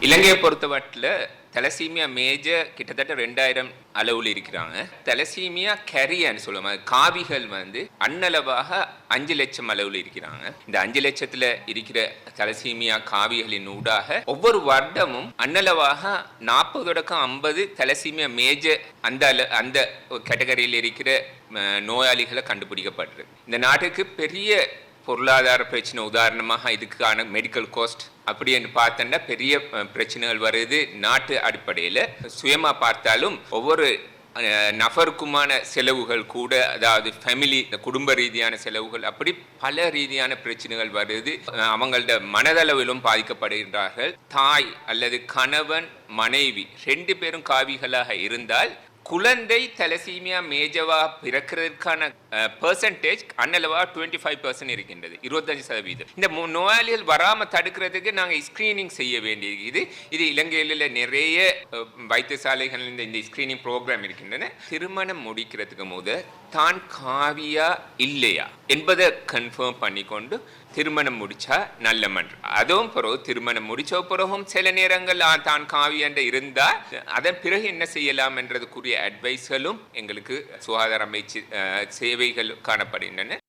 இலங்கையை பொறுத்தவட்டில் thalassemia major கிட்டத்தட்ட 2000 அளவில் இருக்கிறாங்க. தலசீமியா கேரியர்னு சொல்லுவாங்க. காவிகள் அன்னளவாக 5 லட்சம் அளவில் இருக்கிறாங்க. இந்த 5 லட்சத்தில் இருக்கிற தலசீமியா காவிகளின் ஊடாக ஒவ்வொரு வருடமும் அன்னளவாக 40-50 தலசீமியா மேஜர் அந்த கேட்டகரியில் இருக்கிற நோயாளிகளை கண்டுபிடிக்கப்பட்டிருக்கு. இந்த நாட்டுக்கு பெரிய பொருளாதார பிரச்சனை, உதாரணமாக இதுக்கான மெடிக்கல் காஸ்ட் அப்படி என்று பார்த்தோன்னா பெரிய பிரச்சனைகள் வருது. நாட்டு அடிப்படையில் சுயமாக பார்த்தாலும் ஒவ்வொரு நபருக்குமான செலவுகள் கூட, அதாவது ஃபேமிலி குடும்ப ரீதியான செலவுகள், அப்படி பல ரீதியான பிரச்சனைகள் வருது. அவங்களோட மனதளவிலும் பாதிக்கப்படுகின்றார்கள். தாய் அல்லது கணவன் மனைவி 2 பேரும் காவிகளாக இருந்தால் குழந்தை தலசீமியா மேஜவா பிறக்கிறதுக்கான பெர்சன்டேஜ் அன்னளவா 25% இருக்கின்றது, 25%. இந்த நோயாளிகள் வராமல் தடுக்கிறதுக்கு நாங்கள் ஸ்கிரீனிங் செய்ய வேண்டியது. இது இலங்கையில் நிறைய வைத்தியசாலைகள் இந்த ஸ்கிரீனிங் ப்ரோக்ராம் இருக்கின்றன. திருமணம் முடிக்கிறதுக்கு முதல் தான் காவியா இல்லையா என்பதை கன்ஃபார்ம் பண்ணிக்கொண்டு திருமணம் முடிச்சா நல்ல மன்று. அதுவும் பிறகு திருமணம் முடிச்ச பிறகும் சில நேரங்கள் தான் காவியன்ற இருந்தால் அதன் பிறகு என்ன செய்யலாம் என்றதுக்குரிய அட்வைஸ்களும் எங்களுக்கு சுகாதார அமைச்சு சேவைகள் காணப்படுகின்றன.